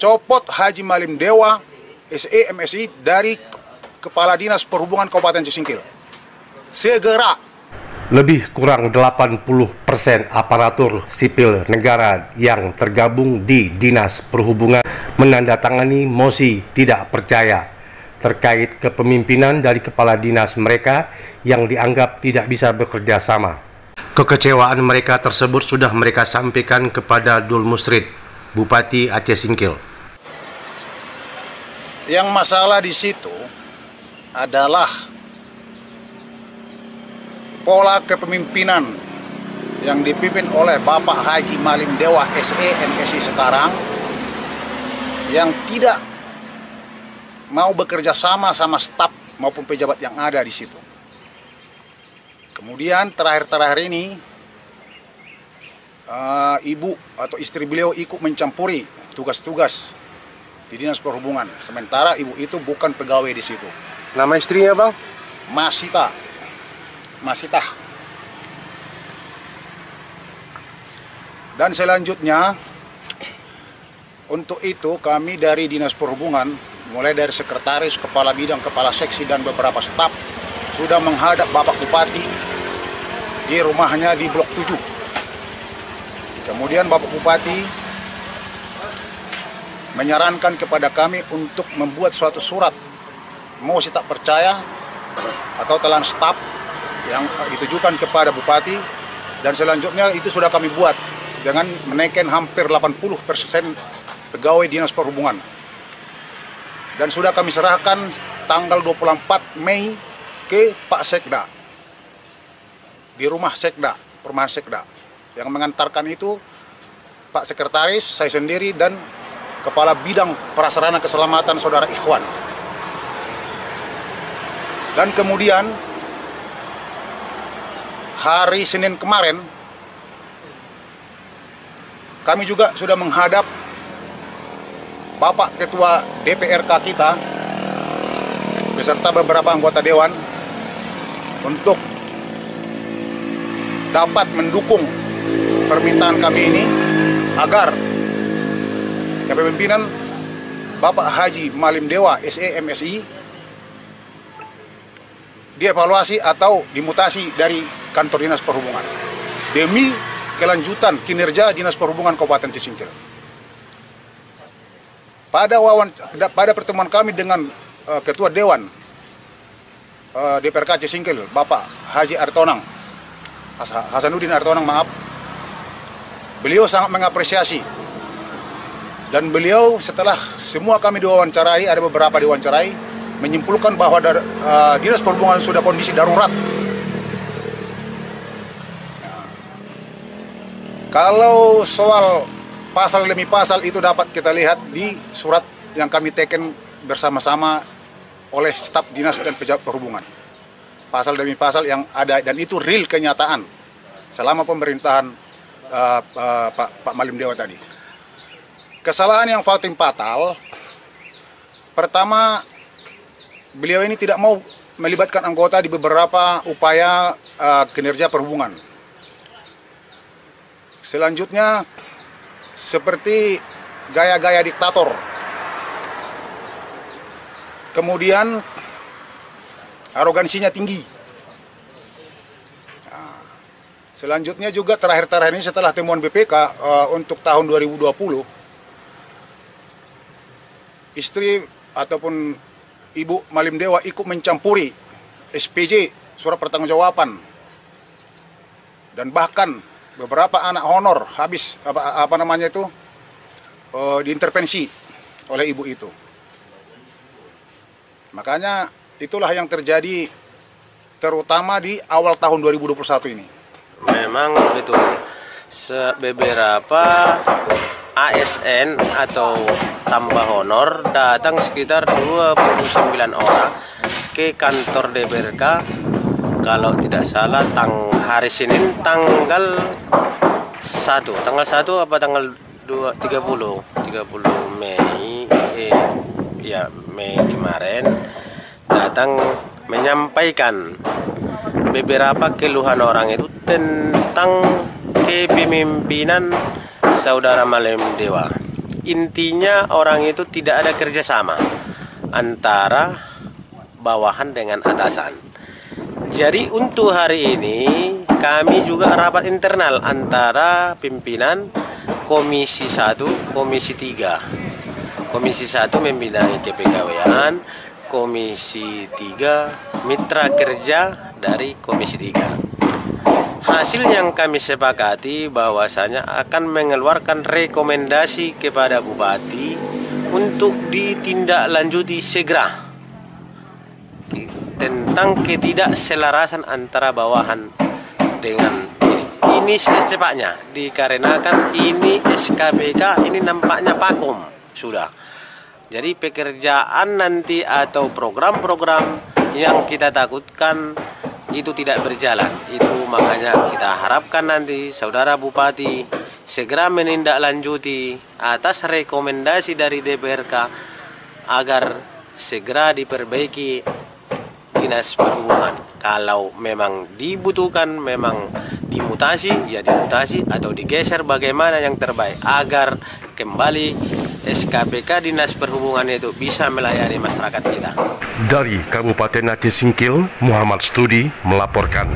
mencopot Haji Malim Dewa SE MSI dari Kepala Dinas Perhubungan Kabupaten Cisingkil. Segera. Lebih kurang 80% aparatur sipil negara yang tergabung di Dinas Perhubungan menandatangani mosi tidak percaya terkait kepemimpinan dari kepala dinas mereka yang dianggap tidak bisa bekerja sama. Kekecewaan mereka tersebut sudah mereka sampaikan kepada Dul Musrid, Bupati Aceh Singkil. Yang masalah di situ adalah pola kepemimpinan yang dipimpin oleh Bapak Haji Malim Dewa SE MSI sekarang yang tidak mau bekerja sama staf maupun pejabat yang ada di situ. Kemudian terakhir ini ibu atau istri beliau ikut mencampuri tugas-tugas di Dinas Perhubungan. Sementara ibu itu bukan pegawai di situ. Nama istrinya, Bang? Masitah. Dan selanjutnya untuk itu kami dari Dinas Perhubungan mulai dari sekretaris, kepala bidang, kepala seksi dan beberapa staf sudah menghadap Bapak Bupati di rumahnya di Blok 7. Kemudian Bapak Bupati menyarankan kepada kami untuk membuat suatu surat mosi tak percaya atau telan staf yang ditujukan kepada Bupati, dan selanjutnya itu sudah kami buat dengan menaikkan hampir 80% pegawai Dinas Perhubungan. Dan sudah kami serahkan tanggal 24 Mei ke Pak Sekda di rumah Sekda, perumahan Sekda. Yang mengantarkan itu Pak Sekretaris, saya sendiri, dan Kepala Bidang Prasarana Keselamatan Saudara Ikhwan. Dan kemudian hari Senin kemarin kami juga sudah menghadap Bapak Ketua DPRK kita beserta beberapa anggota Dewan untuk dapat mendukung permintaan kami ini agar kepemimpinan Bapak Haji Malim Dewa SE MSI dievaluasi atau dimutasi dari kantor Dinas Perhubungan demi kelanjutan kinerja Dinas Perhubungan Kabupaten Cisingkil. Pada pertemuan kami dengan Ketua Dewan DPRK Cisingkil, Bapak Haji Artonang, Hasanuddin Artonang, beliau sangat mengapresiasi, dan beliau setelah semua kami diwawancarai, ada beberapa diwawancarai, menyimpulkan bahwa Dinas Perhubungan sudah kondisi darurat. Kalau soal pasal demi pasal itu dapat kita lihat di surat yang kami teken bersama-sama oleh staf dinas dan pejabat perhubungan. Pasal demi pasal yang ada, dan itu real kenyataan selama pemerintahan Pak Malim Dewa tadi. Kesalahan yang fatal, pertama, beliau ini tidak mau melibatkan anggota di beberapa upaya kinerja perhubungan. Selanjutnya, seperti gaya-gaya diktator. Kemudian, arogansinya tinggi. Selanjutnya juga terakhir ini setelah temuan BPK untuk tahun 2020, istri ataupun Ibu Malim Dewa ikut mencampuri SPJ, surat pertanggungjawaban, dan bahkan beberapa anak honor habis diintervensi oleh ibu itu. Makanya itulah yang terjadi terutama di awal tahun 2021 ini. Memang betul, beberapa ASN atau tambah honor datang sekitar 29 orang ke kantor DPRK, kalau tidak salah hari Senin tanggal 1 apa tanggal 30 Mei Mei kemarin, datang menyampaikan beberapa keluhan orang itu tentang kepemimpinan Saudara Malim Dewa. intinya orang itu tidak ada kerjasama antara bawahan dengan atasan. Jadi untuk hari ini kami juga rapat internal antara pimpinan Komisi 1, Komisi 3. Komisi 1 membidangi kepegawaian, Komisi 3 mitra kerja dari Komisi 3. Hasil yang kami sepakati bahwasanya akan mengeluarkan rekomendasi kepada Bupati untuk ditindaklanjuti segera tentang ketidakselarasan antara bawahan dengan ini secepatnya, dikarenakan ini SKPK ini nampaknya vakum sudah. Jadi pekerjaan nanti atau program-program yang kita takutkan itu tidak berjalan. Itu makanya kita harapkan nanti saudara Bupati segera menindaklanjuti atas rekomendasi dari DPRK agar segera diperbaiki Dinas Perhubungan. Kalau memang dibutuhkan, memang dimutasi, ya dimutasi atau digeser bagaimana yang terbaik agar kembali SKPK Dinas Perhubungan itu bisa melayani masyarakat kita. Dari Kabupaten Aceh Singkil, Muhammad Studi melaporkan.